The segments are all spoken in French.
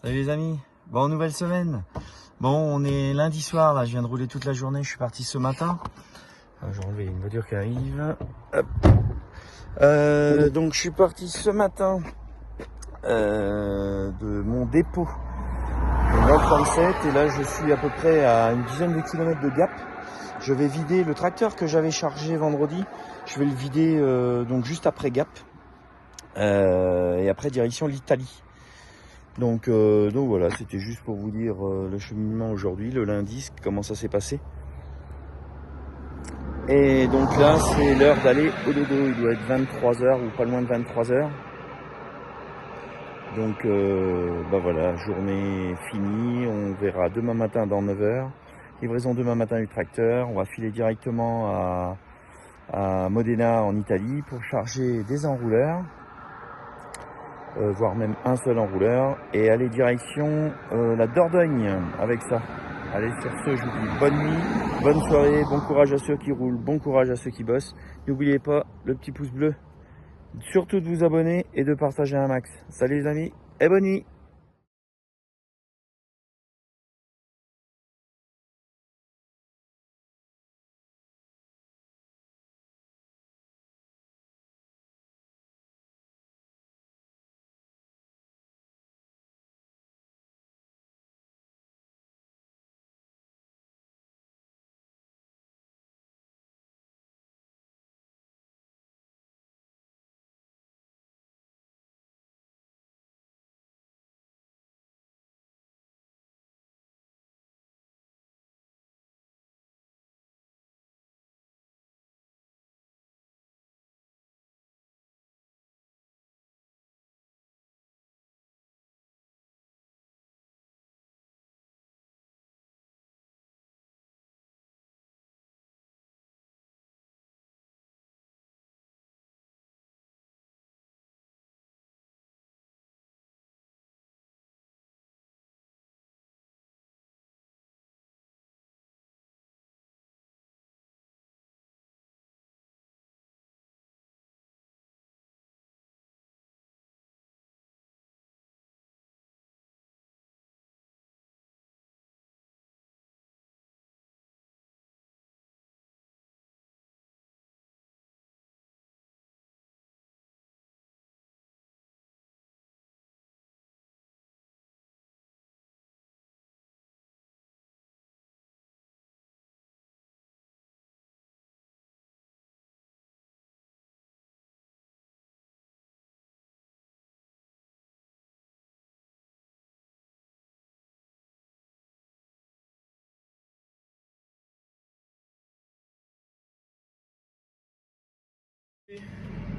Salut les amis, bon nouvelle semaine. Bon, on est lundi soir là, je viens de rouler toute la journée, je suis parti ce matin. Je vais enlever une voiture qui arrive. Hop. Donc je suis parti ce matin de mon dépôt dans le 37 et là je suis à peu près à une dizaine de kilomètres de Gap. Je vais vider le tracteur que j'avais chargé vendredi, je vais le vider donc juste après Gap et après direction l'Italie. Donc voilà, c'était juste pour vous dire le cheminement aujourd'hui, le lundi, comment ça s'est passé. Et donc là, c'est l'heure d'aller au dodo. Il doit être 23h ou pas loin de 23h. Donc voilà, journée finie. On verra demain matin dans 9h. Livraison demain matin du tracteur. On va filer directement à Modena en Italie pour charger des enrouleurs. Voire même un seul enrouleur, et aller direction la Dordogne avec ça. Allez, sur ce, je vous dis bonne nuit, bonne soirée, bon courage à ceux qui roulent, bon courage à ceux qui bossent. N'oubliez pas le petit pouce bleu, surtout de vous abonner et de partager un max. Salut les amis, et bonne nuit.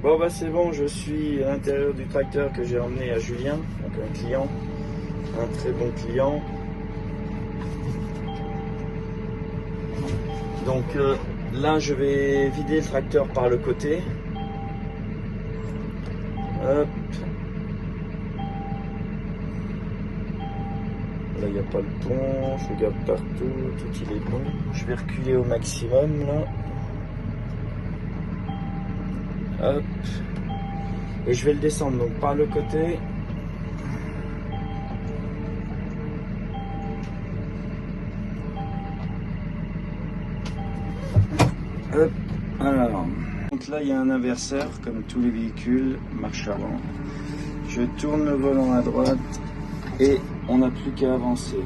Bon bah c'est bon, je suis à l'intérieur du tracteur que j'ai emmené à Julien, donc un client, un très bon client. Donc là je vais vider le tracteur par le côté. Hop. Là il n'y a pas le pont, je regarde partout, tout il est bon. Je vais reculer au maximum là. Hop. Et je vais le descendre donc par le côté. Hop. Alors. Donc là il y a un inverseur comme tous les véhicules, marche avant. Je tourne le volant à droite et on n'a plus qu'à avancer.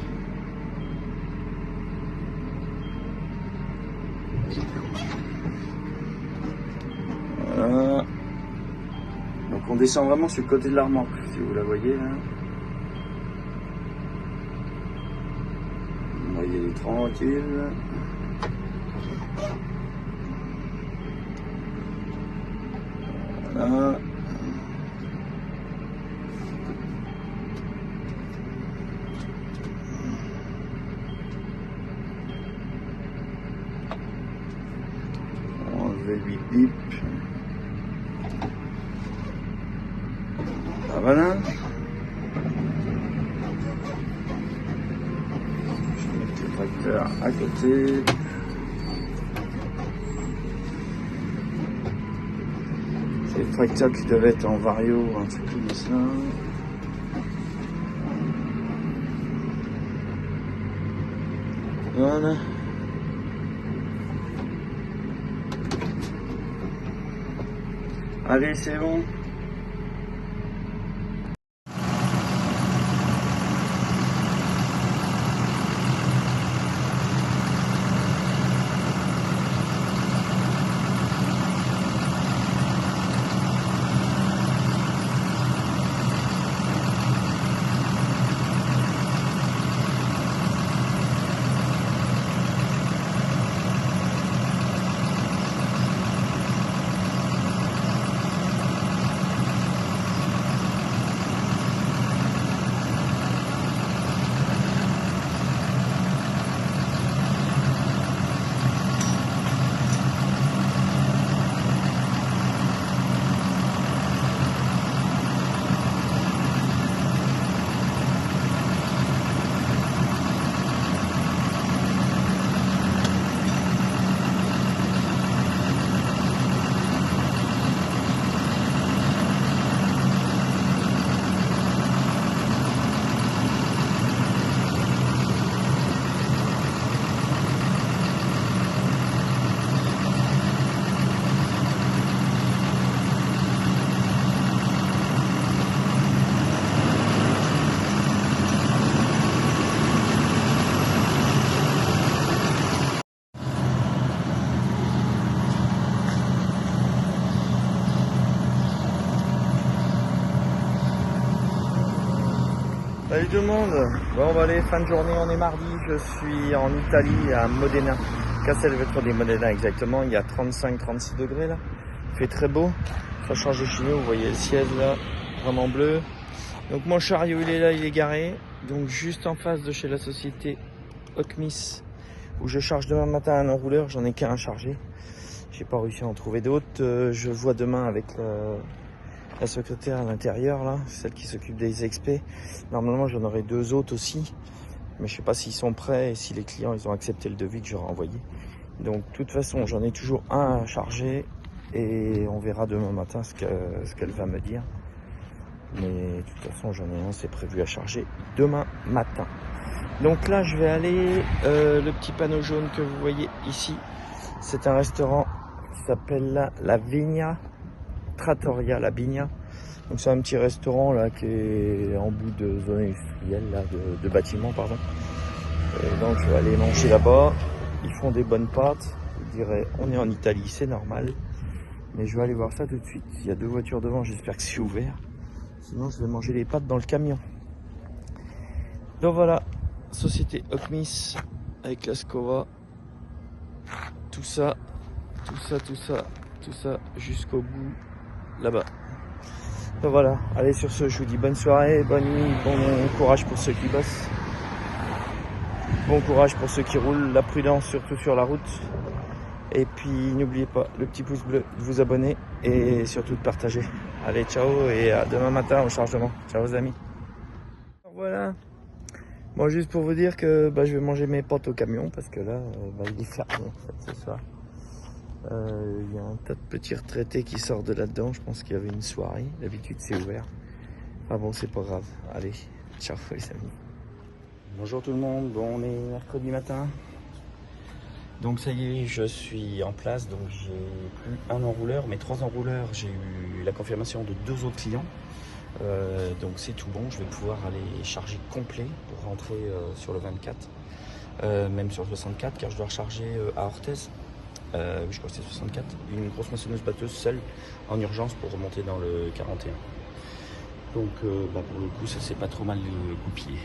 Voilà. Donc on descend vraiment sur le côté de la remorque, si vous la voyez là. On va y aller tranquille. Voilà. Enlever le bip bip. Ah, voilà. Je vais mettre le tracteur à côté. C'est le tracteur qui devait être en vario, un truc comme ça. Voilà. Allez, c'est bon. Salut tout le monde. Bon bah allez, fin de journée, on est mardi, je suis en Italie à Modena, Castelvetro di Modena exactement, il y a 35-36 degrés là, il fait très beau, ça change de chez nous, vous voyez le ciel là, vraiment bleu. Donc mon chariot il est là, il est garé, donc juste en face de chez la société Okmis, où je charge demain matin un enrouleur, j'en ai qu'un à charger, j'ai pas réussi à en trouver d'autres, je vois demain avec la secrétaire à l'intérieur là, celle qui s'occupe des XP. Normalement j'en aurai 2 autres aussi, mais je sais pas s'ils sont prêts et si les clients ils ont accepté le devis que j'aurai envoyé. Donc de toute façon j'en ai toujours un à charger et on verra demain matin ce qu'elle va me dire. Mais de toute façon j'en ai un, c'est prévu à charger demain matin. Donc là je vais aller, le petit panneau jaune que vous voyez ici, c'est un restaurant qui s'appelle la Vigna Trattoria, la Vigna. Donc c'est un petit restaurant là qui est en bout de zone industrielle là, de bâtiment pardon. Et donc je vais aller manger là-bas. Ils font des bonnes pâtes. Je dirais on est en Italie, c'est normal. Mais je vais aller voir ça tout de suite. Il y a 2 voitures devant, j'espère que c'est ouvert. Sinon je vais manger les pâtes dans le camion. Donc voilà, société Okmis avec la Scova. Tout ça jusqu'au bout là-bas. Donc voilà, allez sur ce, je vous dis bonne soirée, bonne nuit, bon courage pour ceux qui bossent. Bon courage pour ceux qui roulent, la prudence surtout sur la route. Et puis n'oubliez pas le petit pouce bleu, de vous abonner et surtout de partager. Allez, ciao et à demain matin au chargement. Ciao les amis. Voilà. Bon, juste pour vous dire que je vais manger mes pâtes au camion parce que là, il est fermé en fait, ce soir. Il y a un tas de petits retraités qui sortent de là-dedans. Je pense qu'il y avait une soirée. D'habitude, c'est ouvert. Ah bon, c'est pas grave. Allez, ciao les amis. Bonjour tout le monde. Bon, on est mercredi matin. Donc ça y est, je suis en place. Donc j'ai plus un enrouleur, mais 3 enrouleurs. J'ai eu la confirmation de 2 autres clients. Donc c'est tout bon. Je vais pouvoir aller charger complet pour rentrer sur le 24. Même sur le 64, car je dois recharger à Orthez. Je crois que c'est 64, une grosse moissonneuse batteuse seule en urgence pour remonter dans le 41. Donc pour le coup ça s'est pas trop mal goupillé.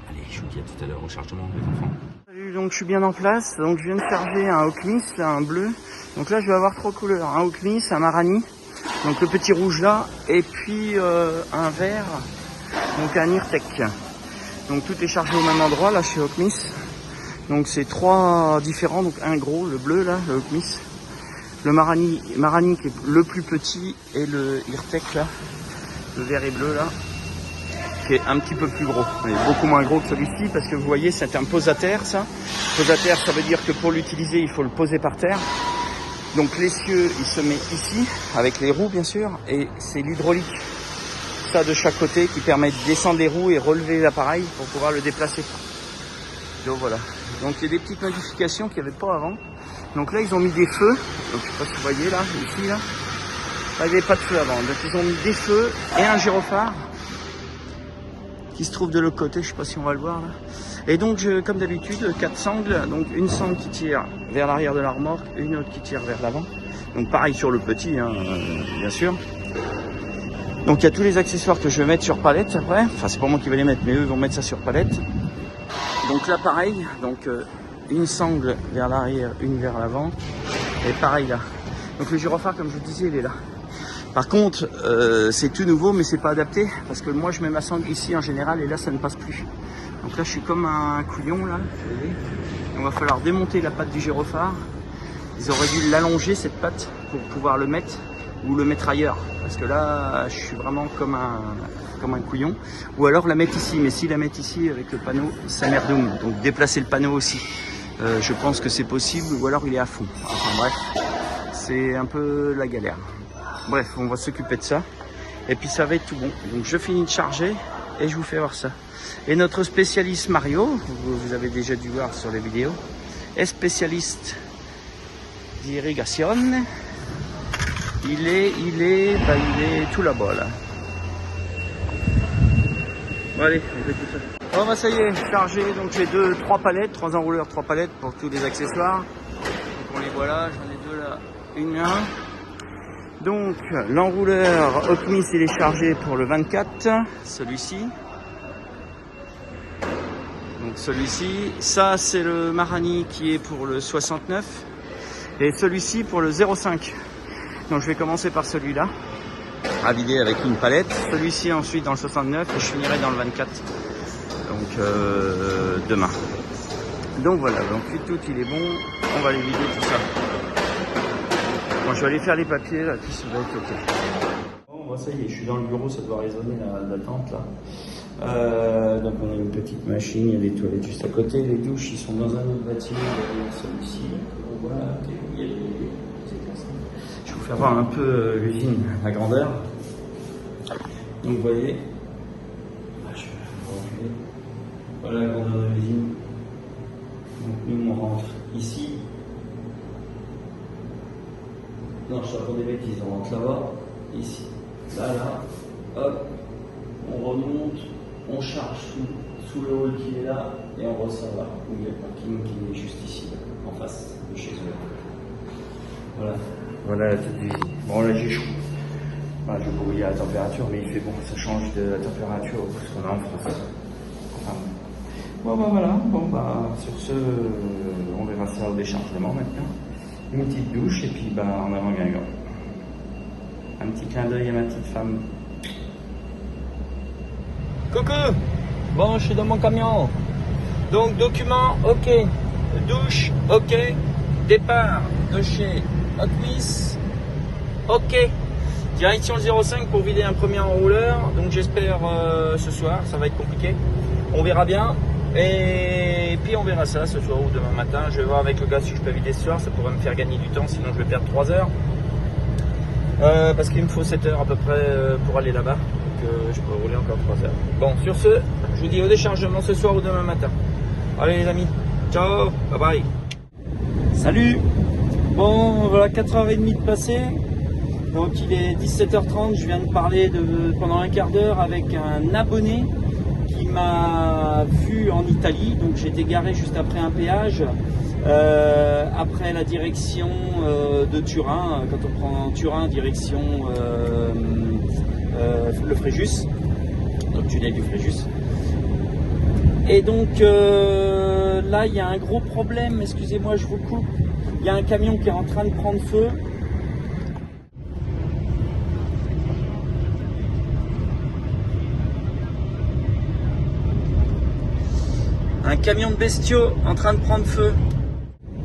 Allez, je vous dis à tout à l'heure au chargement les enfants. Salut, donc je suis bien en place, donc je viens de charger un Okmis, là un bleu. Donc là je vais avoir 3 couleurs, un Okmis, un Marani, donc le petit rouge là, et puis un vert, donc un Irtec. Donc tout est chargé au même endroit là chez Okmis. Donc c'est 3 différents, donc un gros, le bleu là, le Okmis, le Marani qui est le plus petit et le Irtec là, le vert et bleu là, qui est un petit peu plus gros, mais beaucoup moins gros que celui-ci parce que vous voyez c'est un pose-à-terre ça. Pose-à-terre ça veut dire que pour l'utiliser il faut le poser par terre. Donc l'essieu il se met ici avec les roues bien sûr et c'est l'hydraulique ça de chaque côté qui permet de descendre les roues et relever l'appareil pour pouvoir le déplacer. Donc voilà, Donc il y a des petites modifications qu'il n'y avait pas avant. Donc là ils ont mis des feux, donc je sais pas si vous voyez là, ici là. Là, il n'y avait pas de feu avant, donc ils ont mis des feux et un gyrophare qui se trouve de l'autre côté, je sais pas si on va le voir là. Et donc comme d'habitude, 4 sangles, donc une sangle qui tire vers l'arrière de la remorque, une autre qui tire vers l'avant. Donc pareil sur le petit, hein, bien sûr. Donc il y a tous les accessoires que je vais mettre sur palette après. Enfin c'est pas moi qui vais les mettre, mais eux vont mettre ça sur palette. Donc là pareil, donc une sangle vers l'arrière, une vers l'avant. Et pareil là. Donc le gyrophare, comme je vous disais, il est là. Par contre, c'est tout nouveau, mais c'est pas adapté. Parce que moi je mets ma sangle ici en général et là ça ne passe plus. Donc là je suis comme un couillon là. Vous voyez. On va falloir démonter la patte du gyrophare. Ils auraient dû l'allonger cette patte pour pouvoir le mettre ou le mettre ailleurs. Parce que là, je suis vraiment comme un couillon. Ou alors la mettre ici. Mais si la mettre ici avec le panneau, ça merdoum. Donc déplacer le panneau aussi. Je pense que c'est possible. Ou alors il est à fond. Enfin bref, c'est un peu la galère. Bref, on va s'occuper de ça. Et puis ça va être tout bon. Donc je finis de charger et je vous fais voir ça. Et notre spécialiste Mario, vous avez déjà dû voir sur les vidéos, est spécialiste d'irrigation. Il est tout là-bas là. Bon, allez, on fait tout ça. Bon bah ça y est, chargé, donc j'ai 3 palettes, 3 enrouleurs, 3 palettes pour tous les accessoires. Donc on les voit là, j'en ai 2 là, une là. Donc l'enrouleur Optimis il est chargé pour le 24, celui-ci. Donc celui-ci, ça c'est le Marani qui est pour le 69 et celui-ci pour le 05. Donc je vais commencer par celui-là, à vider avec une palette. Celui-ci ensuite dans le 69 et je finirai dans le 24. Donc demain. Donc voilà, donc tout il est bon, on va aller vider tout ça. Bon, je vais aller faire les papiers là, puis ça va être ok. Bon, bah, ça y est, je suis dans le bureau, ça doit résonner la tente là. Donc on a une petite machine, il y a des toilettes juste à côté, les douches ils sont dans un autre bâtiment, celui-ci, voilà, il y a je vais vous faire voir un peu l'usine, la grandeur. Donc vous voyez, voilà la grandeur de l'usine. Donc nous on rentre ici. Non, je raconte des bêtises, on rentre là-bas, ici, là, hop, on remonte, on charge sous le hall qui est là, et on ressort là, où il y a le parking qui est juste ici, là, en face de chez eux. Voilà la tête d'usine. Bon là j'ai chaud. Voilà, je vais pas vous dire la température, mais il fait bon, ça change de la température au ce qu'on a en France. Enfin, bon bah voilà, bon bah sur ce, on verra ça au déchargement maintenant. Une petite douche et puis bah en avant Guingamp. Un petit clin d'œil à ma petite femme. Coucou! Bon, je suis dans mon camion. Donc document, ok. Douche, ok. Départ de chez Optimis, ok. Direction 05 pour vider un premier enrouleur. Donc j'espère ce soir, ça va être compliqué. On verra bien. Et puis on verra ça ce soir ou demain matin. Je vais voir avec le gars si je peux vider ce soir. Ça pourrait me faire gagner du temps, sinon je vais perdre 3 heures. Parce qu'il me faut 7 heures à peu près pour aller là-bas. Donc je peux rouler encore 3 heures. Bon, sur ce, je vous dis au déchargement ce soir ou demain matin. Allez les amis, ciao, bye bye. Salut. Bon, voilà 4h30 de passé. Donc il est 17h30. Je viens de parler pendant un quart d'heure avec un abonné qui m'a vu en Italie. Donc j'ai été garé juste après un péage. Après la direction de Turin, quand on prend Turin direction le Fréjus, donc tunnel du Fréjus. Et donc là il y a un gros problème, excusez-moi je vous coupe, il y a un camion qui est en train de prendre feu. Un camion de bestiaux en train de prendre feu.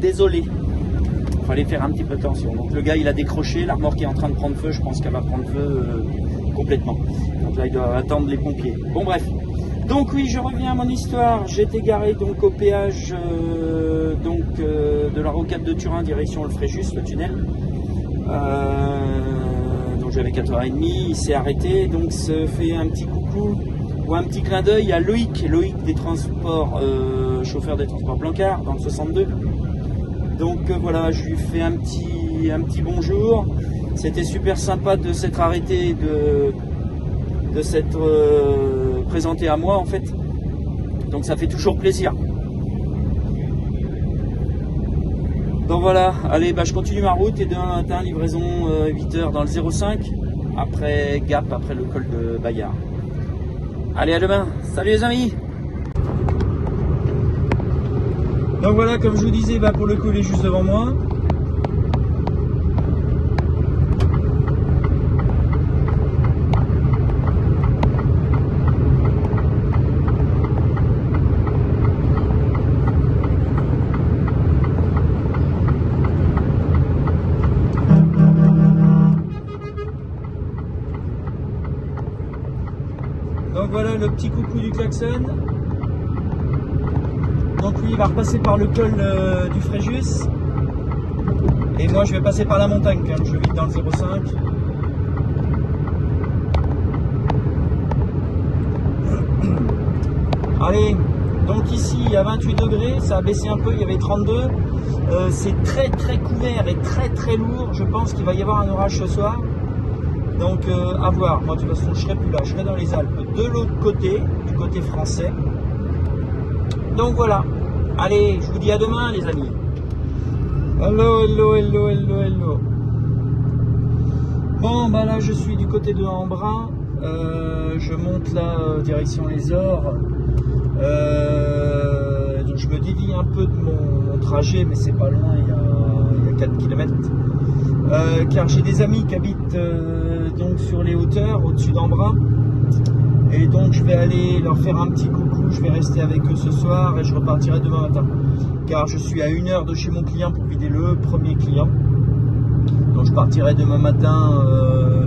Désolé, il fallait faire un petit peu attention. Donc le gars il a décroché, la remorque est en train de prendre feu, je pense qu'elle va prendre feu complètement. Donc là il doit attendre les pompiers. Bon bref, donc oui je reviens à mon histoire. J'étais garé donc au péage de la rocade de Turin direction le Fréjus, le tunnel. Donc j'avais 4h30, il s'est arrêté, donc ça fait un petit coucou Ou un petit clin d'œil à Loïc des transports, chauffeur des transports Blancard dans le 62. Donc voilà, je lui fais un petit bonjour. C'était super sympa de s'être arrêté, de s'être présenté à moi en fait. Donc ça fait toujours plaisir. Donc voilà, allez, je continue ma route et demain matin, livraison 8h dans le 05, après Gap, après le col de Bayard. Allez, à demain. Salut les amis. Donc voilà, comme je vous disais, pour le coup, il est juste devant moi. Donc voilà le petit coucou du klaxon. Donc lui il va repasser par le col du Fréjus. Et moi je vais passer par la montagne quand même, je vis dans le 05. Allez, donc ici il y a 28 degrés, ça a baissé un peu, il y avait 32. C'est très très couvert et très très lourd, je pense qu'il va y avoir un orage ce soir. Donc à voir, moi de toute façon je serai plus là, je serai dans les Alpes de l'autre côté, du côté français. Donc voilà, allez, je vous dis à demain les amis. Hello, hello, hello, hello, hello. Bon là je suis du côté de Embrun, je monte là direction les Ors. Donc je me dévie un peu de mon trajet, mais c'est pas loin, il y a 4 km. Car j'ai des amis qui habitent donc sur les hauteurs au-dessus d'Embrun, et donc je vais aller leur faire un petit coucou, je vais rester avec eux ce soir et je repartirai demain matin car je suis à 1 heure de chez mon client pour vider le premier client. Donc je partirai demain matin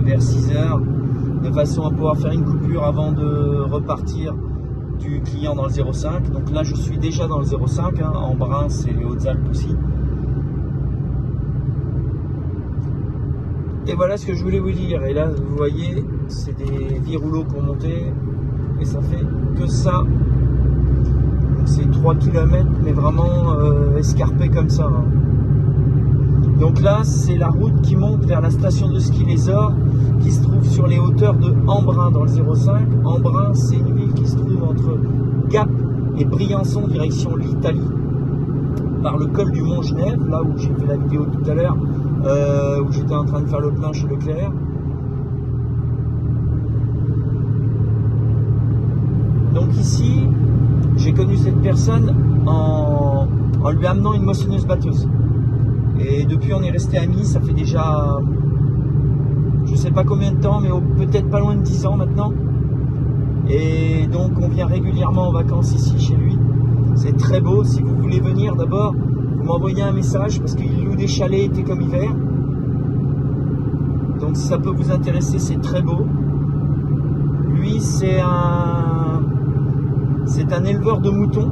vers 6 heures de façon à pouvoir faire une coupure avant de repartir du client dans le 05. Donc là je suis déjà dans le 05, hein. Embrun c'est les Hautes-Alpes aussi. Et voilà ce que je voulais vous dire. Et là, vous voyez, c'est des vies rouleaux pour monter. Et ça fait que ça. C'est 3 km, mais vraiment escarpé comme ça. Hein. Donc là, c'est la route qui monte vers la station de ski Les Ors, qui se trouve sur les hauteurs de Embrun, dans le 05. Embrun, c'est une ville qui se trouve entre Gap et Briançon, direction l'Italie, par le col du Mont Genève, là où j'ai fait la vidéo tout à l'heure. Où j'étais en train de faire le plein chez Leclerc. Donc ici, j'ai connu cette personne en lui amenant une moissonneuse batteuse. Et depuis on est resté amis, ça fait déjà je sais pas combien de temps, mais peut-être pas loin de 10 ans maintenant. Et donc on vient régulièrement en vacances ici chez lui. C'est très beau, si vous voulez venir d'abord, vous m'envoyez un message parce qu'il loue des chalets été comme hiver. Donc si ça peut vous intéresser, c'est très beau. Lui, c'est un éleveur de moutons.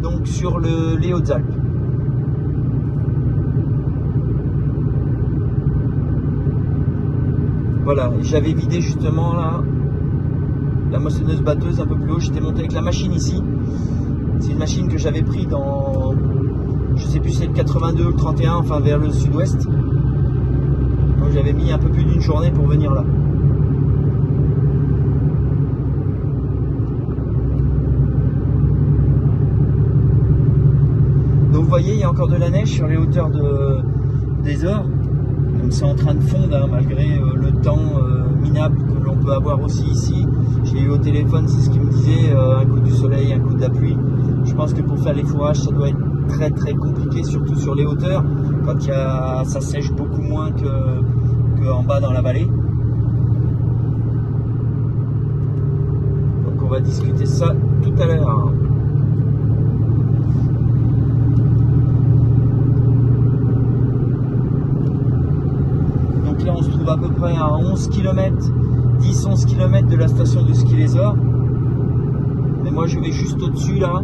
Donc sur les Hautes-Alpes. Voilà, j'avais vidé justement là la moissonneuse batteuse un peu plus haut. J'étais monté avec la machine ici. C'est une machine que j'avais pris dans, je sais plus si c'est le 82 ou le 31, enfin vers le sud-ouest. Donc j'avais mis un peu plus d'une journée pour venir là. Donc vous voyez, il y a encore de la neige sur les hauteurs des Ors. Donc c'est en train de fondre, hein, malgré le temps minable que l'on peut avoir aussi ici. J'ai eu au téléphone, c'est ce qu'il me disait, un coup du soleil, un coup de la pluie. Je pense que pour faire les fourrages, ça doit être très très compliqué, surtout sur les hauteurs, quand ça sèche beaucoup moins que en bas dans la vallée. Donc on va discuter ça tout à l'heure. Donc là on se trouve à peu près à 11 km, 10-11 km de la station de ski Les Ors. Mais moi je vais juste au-dessus là.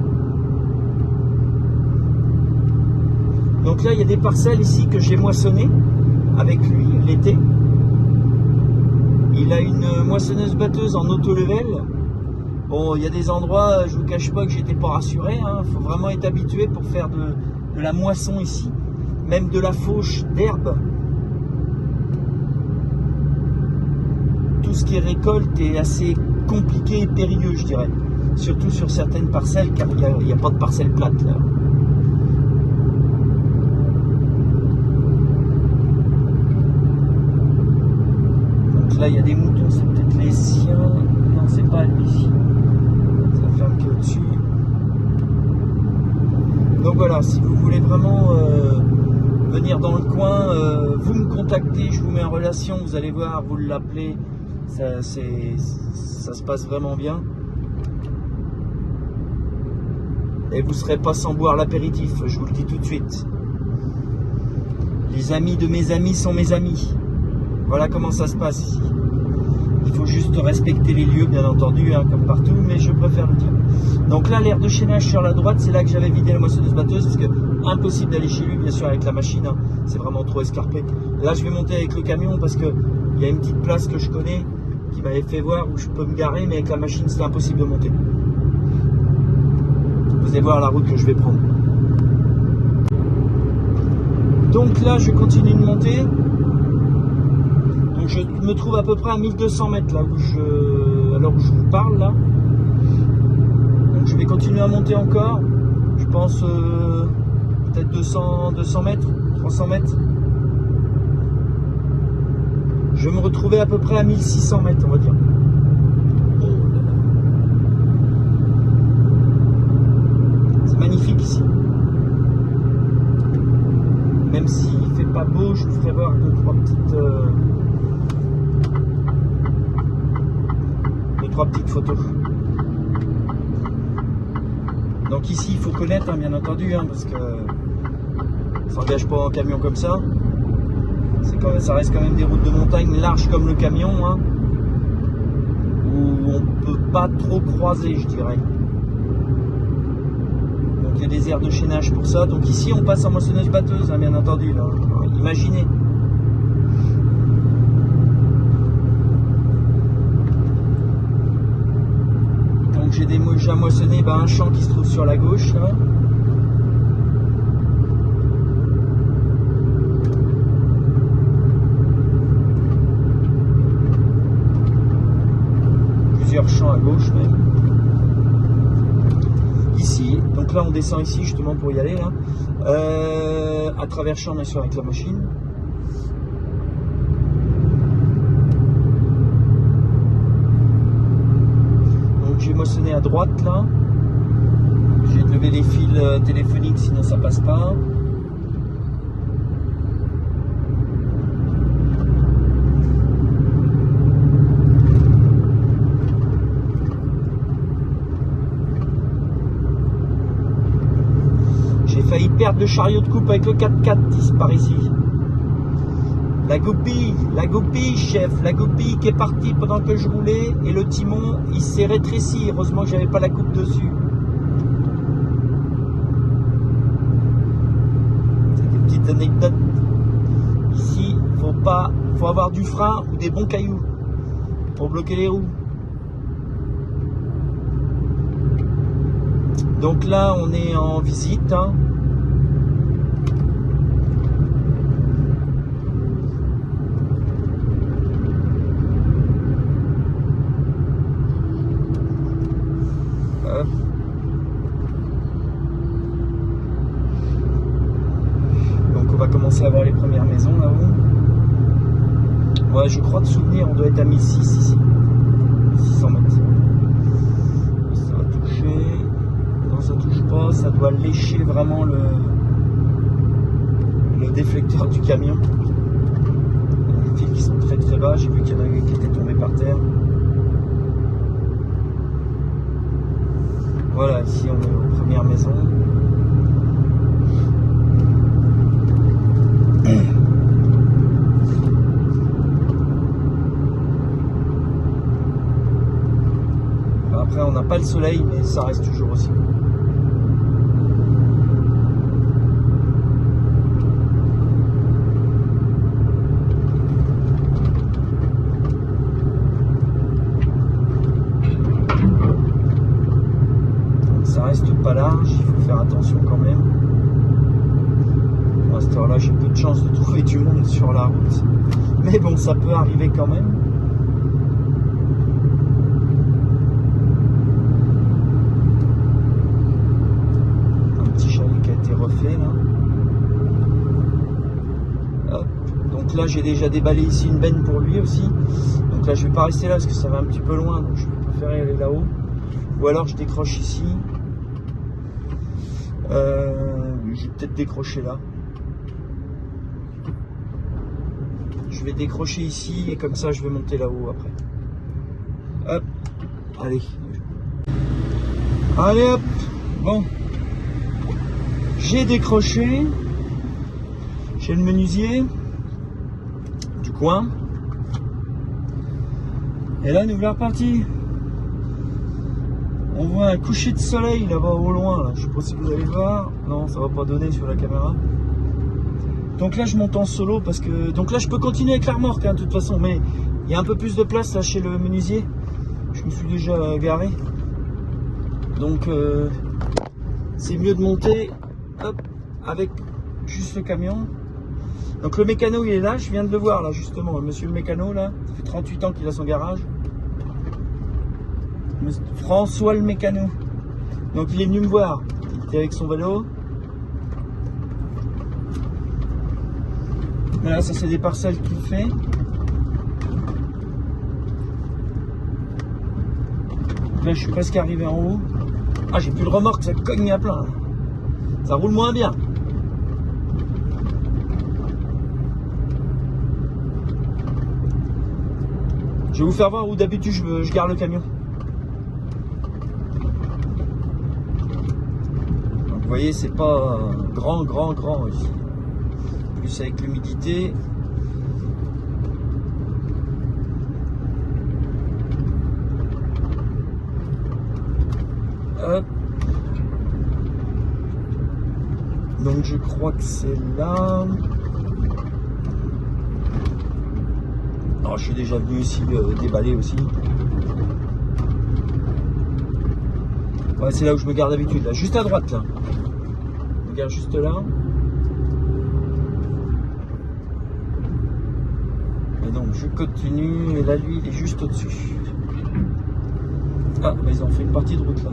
Donc là il y a des parcelles ici que j'ai moissonnées avec lui l'été. Il a une moissonneuse-batteuse en auto-level. Bon, il y a des endroits, je vous cache pas que j'étais pas rassuré. Il faut vraiment être habitué pour faire de la moisson ici. Même de la fauche d'herbe. Tout ce qui est récolte est assez compliqué et périlleux, je dirais. Surtout sur certaines parcelles, car il n'y a pas de parcelles plates là. Donc là, il y a des moutons, c'est peut-être les siens. Non, c'est pas lui. Ça ferme que au-dessus. Donc voilà, si vous voulez vraiment venir dans le coin, vous me contactez, je vous mets en relation, vous allez voir, vous l'appelez, ça se passe vraiment bien. Et vous ne serez pas sans boire l'apéritif, je vous le dis tout de suite. Les amis de mes amis sont mes amis. Voilà comment ça se passe ici. Il faut juste respecter les lieux, bien entendu, comme partout, mais je préfère le dire. Donc là, l'aire de chaînage sur la droite, c'est là que j'avais vidé la moissonneuse-batteuse, parce que impossible d'aller chez lui, bien sûr, avec la machine, c'est vraiment trop escarpé. Là, je vais monter avec le camion, parce qu'il y a une petite place que je connais, qui m'avait fait voir où je peux me garer, mais avec la machine, c'est impossible de monter. Vous allez voir la route que je vais prendre. Donc là, je continue de monter. Donc je me trouve à peu près à 1200 mètres là à l'heure où je vous parle là. Donc je vais continuer à monter encore. Je pense peut-être 200 mètres, 300 mètres. Je vais me retrouver à peu près à 1600 mètres, on va dire. C'est magnifique ici. Même s'il ne fait pas beau, je vous ferai voir deux, trois petites photos. Donc ici, il faut connaître, bien entendu, parce que ça n'engage pas un camion comme ça. Ça reste quand même des routes de montagne larges comme le camion, où on ne peut pas trop croiser, je dirais. Donc il y a des aires de chaînage pour ça. Donc ici, on passe en moissonneuse-batteuse, bien entendu. Là. Imaginez. Donc j'ai déjà moissonné un champ qui se trouve sur la gauche. Là. Plusieurs champs à gauche même. Ici, donc là on descend ici justement pour y aller. Là. À travers champ bien sûr avec la machine. J'ai moissonné à droite là. J'ai levé les fils téléphoniques sinon ça passe pas. J'ai failli perdre le chariot de coupe avec le 4x4 par ici. La goupille, chef, la goupille qui est partie pendant que je roulais et le timon, il s'est rétréci. Heureusement que j'avais pas la coupe dessus. C'est des petites anecdotes. Ici, faut avoir du frein ou des bons cailloux pour bloquer les roues. Donc là, on est en visite. Donc on va commencer à voir les premières maisons là-haut. Ouais, je crois de souvenir, on doit être à 1600 ici. 1600 mètres. Ça va toucher. Non, ça touche pas. Ça doit lécher vraiment le déflecteur du camion. Il y a des fils qui sont très très bas. J'ai vu qu'il y en a qui étaient tombés par terre. Voilà, ici on est aux premières maisons. Après on n'a pas le soleil mais ça reste toujours aussi beau. pas large, il faut faire attention quand même. À cette heure-là, j'ai peu de chance de trouver du monde sur la route. Mais bon, ça peut arriver quand même. Un petit chalet qui a été refait là. Hop. Donc là, j'ai déjà déballé ici une benne pour lui aussi. Donc là, je vais pas rester là parce que ça va un petit peu loin. Donc je vais préférer aller là-haut. Ou alors je décroche ici. Je vais peut-être décrocher là. Je vais décrocher ici et comme ça je vais monter là-haut après. Hop, allez. Allez hop, bon. J'ai décroché chez le menuisier du coin. Et là nous voilà repartis. On voit un coucher de soleil là-bas au loin. Là. Je sais pas si vous allez voir. Non, ça va pas donner sur la caméra. Donc là je monte en solo parce que... Donc là je peux continuer avec la remorque hein, de toute façon. Mais il y a un peu plus de place là chez le menuisier. Je me suis déjà garé. Donc c'est mieux de monter hop, avec juste le camion. Donc le mécano il est là. Je viens de le voir là justement. Monsieur le mécano là. Ça fait 38 ans qu'il a son garage. François le mécano. Donc il est venu me voir. Il était avec son vélo. Voilà, ça c'est des parcelles qu'il fait. Là je suis presque arrivé en haut. Ah j'ai plus de remorque, ça cogne à plein. Ça roule moins bien. Je vais vous faire voir où d'habitude je gare le camion. Donc vous voyez c'est pas grand ici. Plus avec l'humidité. Hop. Donc je crois que c'est là. Alors je suis déjà venu ici déballer aussi. Ouais, c'est là où je me garde d'habitude, là, juste à droite là. Je me garde juste là. Et donc je continue, et là lui il est juste au-dessus. Ah, mais ils ont fait une partie de route là.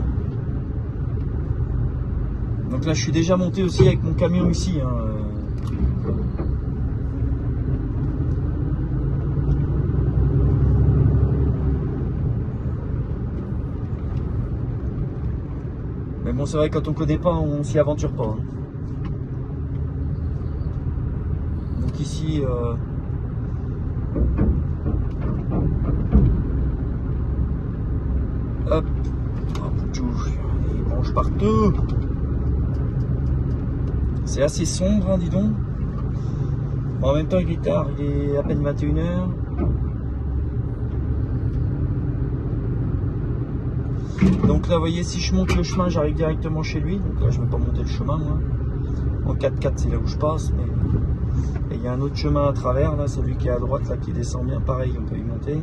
Donc là je suis déjà monté aussi avec mon camion ici. Hein. Mais bon c'est vrai quand on connaît pas on s'y aventure pas. Hein. Donc ici hop, il branche partout. C'est assez sombre, hein, dis donc. Bon, en même temps, il est tard, il est à peine 21h. Donc là, vous voyez, si je monte le chemin, j'arrive directement chez lui. Donc là, je ne vais pas monter le chemin, moi. En 4x4, c'est là où je passe. Mais il y a un autre chemin à travers, là, celui qui est à droite, là, qui descend bien. Pareil, on peut y monter.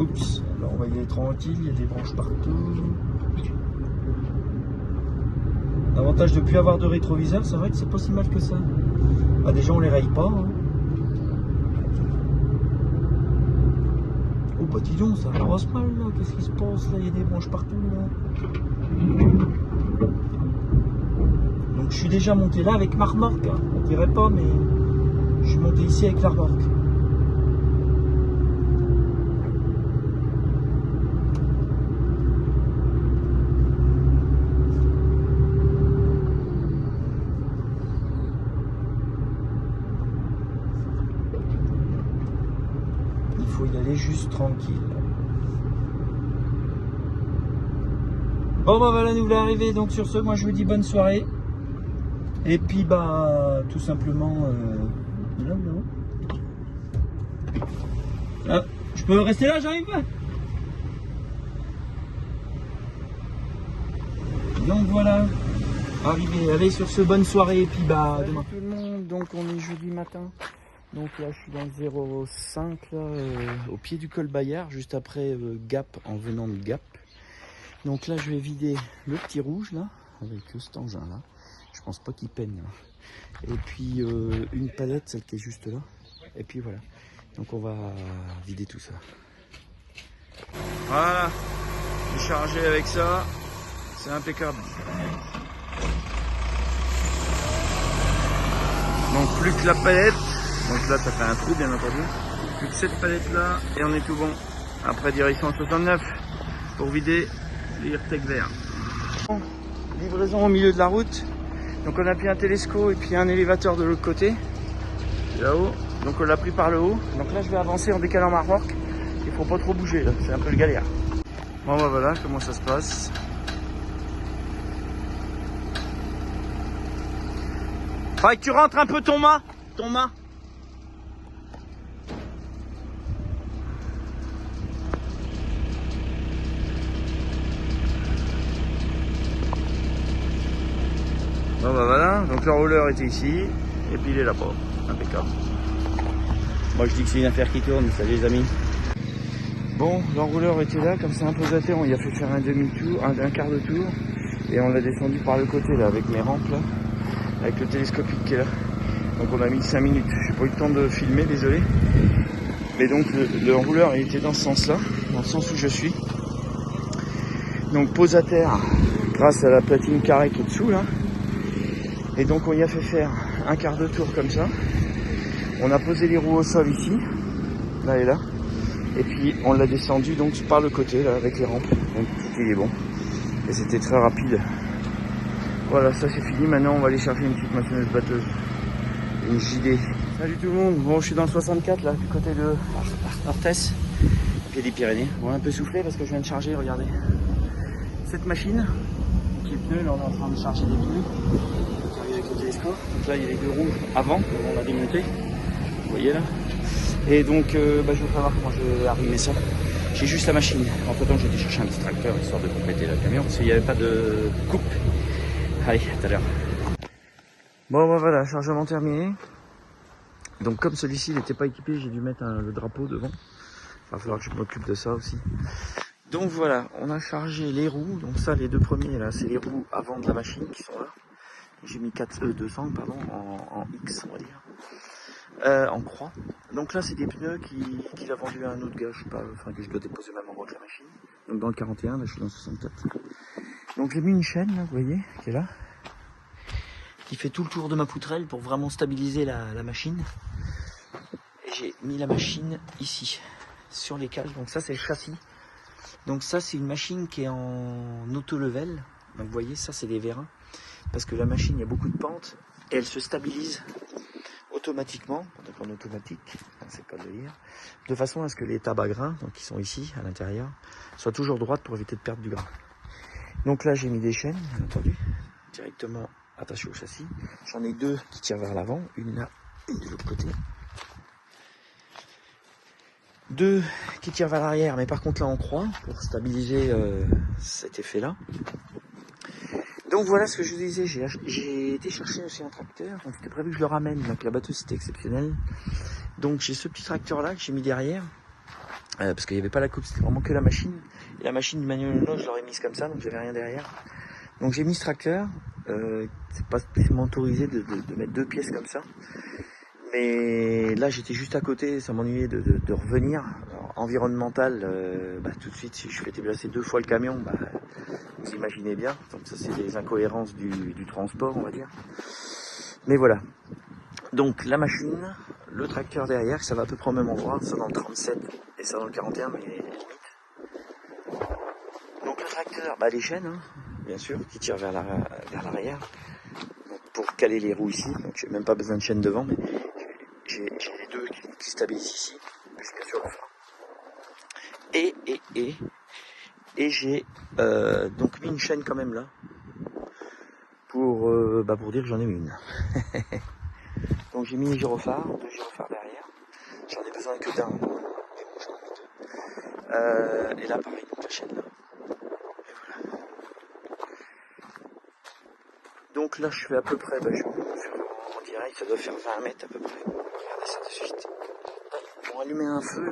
Oups, là on va y aller tranquille, il y a des branches partout. L'avantage de ne plus avoir de rétroviseur, c'est vrai que c'est pas si mal que ça. Bah, déjà on les raye pas. Hein. Oh bah dis donc, ça avance mal là, qu'est-ce qui se passe là, il y a des branches partout là. Donc je suis déjà monté là avec ma remorque, hein. On dirait pas mais je suis monté ici avec la remorque. Il faut y aller juste tranquille. Bon bah voilà, nous voilà arrivés. Donc sur ce, moi je vous dis bonne soirée. Et puis bah tout simplement ah, je peux rester là, j'arrive pas. Donc voilà, arrivé. Allez sur ce, bonne soirée et puis bah demain. Tout le monde, donc on est jeudi matin. Donc là je suis dans le 0,5 au pied du col Bayard, juste après Gap en venant de Gap. Donc là je vais vider le petit rouge là, avec cet engin là. Je pense pas qu'il peigne là. Et puis une palette, celle qui est juste là. Et puis voilà. Donc on va vider tout ça. Voilà, j'ai chargé avec ça, c'est impeccable. Donc plus que la palette, donc là ça fait un trou bien entendu. Plus que cette palette là et on est tout bon. Après direction 69 pour vider les Airtech verts. Bon, livraison au milieu de la route. Donc on a pris un télescope et puis un élévateur de l'autre côté, là-haut. Donc on l'a pris par le haut. Donc là je vais avancer en décalant ma remorque. Il faut pas trop bouger là, c'est un peu le galère. Bon bah voilà comment ça se passe. Faudrait que tu rentres un peu ton mât. Bon bah voilà, donc le rouleur était ici, et puis il est là-bas, impeccable. Moi je dis que c'est une affaire qui tourne, salut les amis. Bon, l'enrouleur était là, comme c'est un posateur, on y a fait faire un demi-tour, un quart de tour, et on l'a descendu par le côté là, avec mes rampes là, avec le télescopique qui est là. Donc on a mis 5 minutes, j'ai pas eu le temps de filmer, désolé. Mais donc le rouleur il était dans ce sens là, dans le sens où je suis. Donc pose à terre, grâce à la platine carrée qui est dessous là. Et donc on y a fait faire un quart de tour comme ça. On a posé les roues au sol ici, là et là. Et puis on l'a descendu donc par le côté là avec les rampes. Donc tout est bon. Et c'était très rapide. Voilà, ça c'est fini. Maintenant on va aller chercher une petite machineuse batteuse. Une JD. Salut tout le monde. Bon, je suis dans le 64 là, du côté de Orthès, pied des Pyrénées. Bon, un peu soufflé parce que je viens de charger, regardez. Cette machine, qui est pneu, là on est en train de charger des pneus. Avec le télescope. Donc là il y a les deux roues avant, on l'a démonté. Vous voyez là. Et donc je vais savoir comment je vais arrimer ça. J'ai juste la machine. Entre temps j'ai été chercher un petit tracteur histoire de compléter le camion parce qu'il n'y avait pas de coupe. Allez, à tout à l'heure. Bon bah voilà, chargement terminé. Donc comme celui-ci n'était pas équipé, j'ai dû mettre le drapeau devant. Il va falloir que je m'occupe de ça aussi. Donc voilà, on a chargé les roues. Donc ça, les deux premiers là, c'est les roues avant de la machine qui sont là. J'ai mis 200 pardon, en X on va dire. En croix. Donc là c'est des pneus qu'il a vendu à un autre gars, je sais pas, enfin que je dois déposer même en route la machine. Donc dans le 41, là je suis dans le 64. Donc j'ai mis une chaîne là, vous voyez, qui est là. Qui fait tout le tour de ma poutrelle pour vraiment stabiliser la machine. Et j'ai mis la machine ici, sur les cales. Donc ça c'est le châssis. Donc ça c'est une machine qui est en auto-level. Donc vous voyez, ça c'est des vérins. Parce que la machine, il y a beaucoup de pentes et elle se stabilise automatiquement, donc en automatique, c'est pas le délire, de façon à ce que les tabas grains, donc qui sont ici à l'intérieur, soient toujours droites pour éviter de perdre du gras. Donc là j'ai mis des chaînes, bien entendu, directement attachées au châssis. J'en ai deux qui tirent vers l'avant, une là et de l'autre côté. Deux qui tirent vers l'arrière, mais par contre là en croix, pour stabiliser cet effet-là. Donc voilà ce que je vous disais, j'ai été chercher aussi un tracteur, donc c'était prévu que je le ramène, donc la batteuse c'était exceptionnel. Donc j'ai ce petit tracteur là que j'ai mis derrière, parce qu'il n'y avait pas la coupe, c'était vraiment que la machine. Et la machine du manuel je l'aurais mise comme ça, donc j'avais rien derrière. Donc j'ai mis ce tracteur, c'est pas spécialement autorisé de mettre deux pièces comme ça. Mais là j'étais juste à côté, ça m'ennuyait de revenir. Alors, environnemental, tout de suite si je fais déplacer deux fois le camion, vous imaginez bien. Donc ça c'est des incohérences du transport on va dire. Mais voilà. Donc la machine, le tracteur derrière, ça va à peu près au même endroit, ça dans le 37 et ça dans le 41, mais limite. Donc le tracteur, les chaînes, hein, bien sûr, qui tirent vers l'arrière. Pour caler les roues ici, donc j'ai même pas besoin de chaîne devant, mais j'ai les deux qui stabilisent ici, jusqu'à sur le frein. Et j'ai donc mis une chaîne quand même là, pour dire que j'en ai mis une. Donc j'ai mis les gyrophares, deux gyrophares derrière, j'en ai besoin que d'un, mais bon j'en ai mis deux. Et là pareil, donc la chaîne là. Et voilà. Donc là je fais à peu près, je vais faire en direct, ça doit faire 20 mètres à peu près. Regardez ça de suite. ont allumé un feu.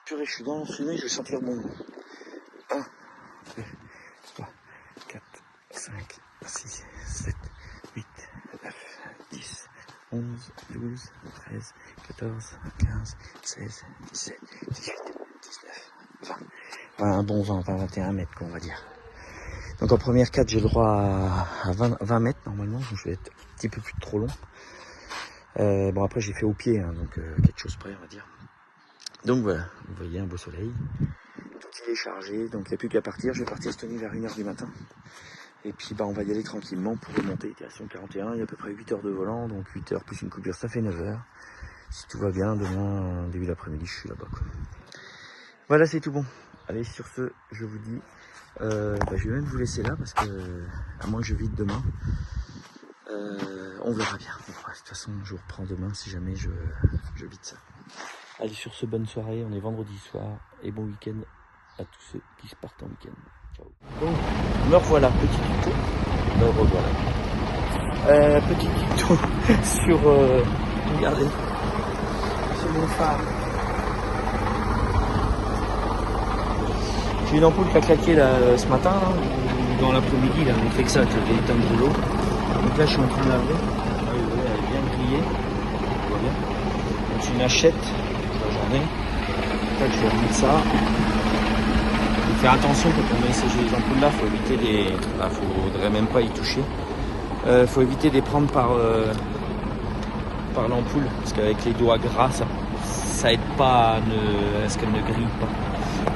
Purée, je suis dans la fumée, je vais sentir bon. 1, 2, 3, 4, 5, 6, 7, 8, 9, 10, 11, 12, 13, 14, 15, 16, 17, 18, 19, 20. Voilà, un bon 20, 21 mètres, quoi, on va dire. Donc en première 4, j'ai le droit à 20 mètres normalement, donc je vais être un petit peu plus trop long. Bon, après j'ai fait au pied, hein, donc quelque chose près, on va dire. Donc voilà, vous voyez un beau soleil. Tout il est chargé, donc il n'y a plus qu'à partir. Je vais partir cette nuit vers 1h du matin. Et puis bah, on va y aller tranquillement pour remonter. Direction 41, il y a à peu près 8 heures de volant, donc 8 heures plus une coupure, ça fait 9 heures. Si tout va bien, demain, début d'après-midi, je suis là-bas, quoi. Voilà, c'est tout bon. Allez, sur ce, je vous dis, je vais même vous laisser là, parce que, à moins que je vide demain, on verra bien. De toute façon, je vous reprends demain si jamais je vide ça. Allez, sur ce, bonne soirée, on est vendredi soir, et bon week-end à tous ceux qui se partent en week-end. Ciao. Donc, me revoilà, petit tuto. Me revoilà. Petit tuto sur, regardez, sur mon phare. J'ai une ampoule qui a claqué là, ce matin, ou dans l'après-midi, là, on fait que ça, tu as éteint de l'eau. Donc là, je suis en train de laver. Ah oui, elle est bien grillée. Voilà. Donc, c'est une hachette. J'en ai. Donc, je vais remettre ça. Il faut faire attention quand on met ces ampoules là, faut éviter des. Ah, faudrait même pas y toucher. Faut éviter de les prendre par l'ampoule, parce qu'avec les doigts gras, ça aide pas à ce qu'elle ne grille pas.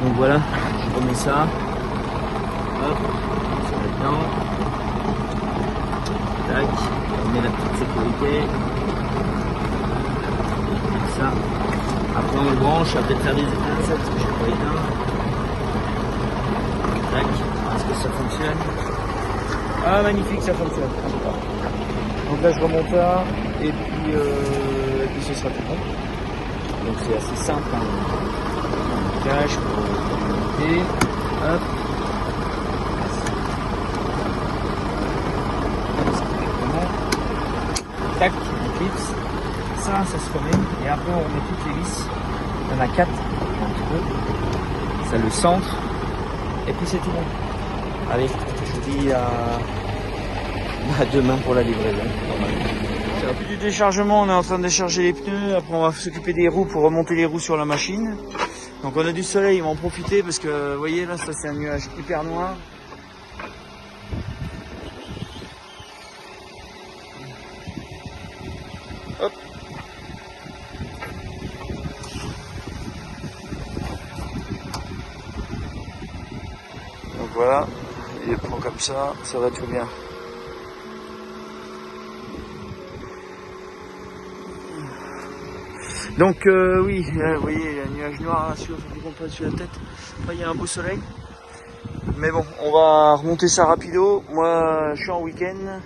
Donc voilà, je remets ça. Hop, ça va dedans. Tac, on met la petite sécurité. Ça. Après on le branche, ça va peut-être faire des étincelles parce que je n'ai pas éteint. Tac, est-ce que ça fonctionne? Ah magnifique, ça fonctionne. Donc là je remonte là, et puis ce sera tout bon. Donc c'est assez simple, hein. On cache pour monter, hop. Tac, on clipse. Ça se remet, et après on remet toutes les vis. Il y en a 4, un petit peu. Ça le centre, et puis c'est tout bon. Allez, je vous dis à demain pour la livraison. Puis du déchargement, on est en train de décharger les pneus. Après, on va s'occuper des roues pour remonter les roues sur la machine. Donc, on a du soleil, on va en profiter parce que, vous voyez, là, ça c'est un nuage hyper noir. Hop. Donc voilà, il prend comme ça va tout bien. Donc oui, là, vous voyez, il y a un nuage noir là, sur la tête. Après, il y a un beau soleil. Mais bon, on va remonter ça rapido. Moi, je suis en week-end.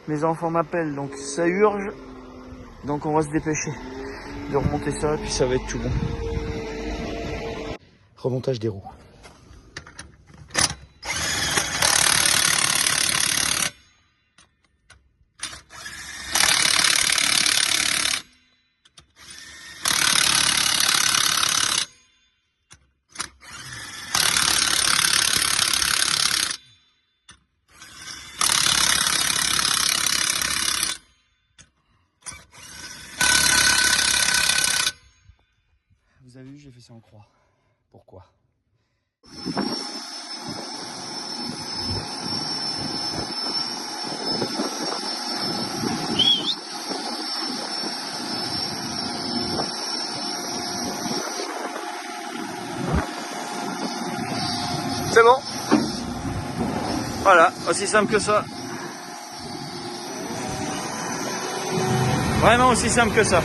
Mes enfants m'appellent, donc ça urge. Donc on va se dépêcher de remonter ça, puis ça va être tout bon. Remontage des roues. Vous avez vu, j'ai fait ça en croix. Pourquoi? C'est bon. Voilà, aussi simple que ça. Vraiment aussi simple que ça.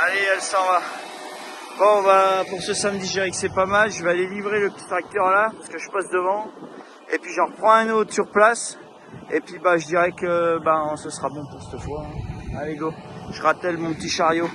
Allez, elle s'en va. Bon, bah, pour ce samedi, je dirais que c'est pas mal. Je vais aller livrer le petit tracteur là, parce que je passe devant. Et puis j'en reprends un autre sur place. Et puis bah, je dirais que bah, ce sera bon pour cette fois. Allez, go. Je rattelle mon petit chariot.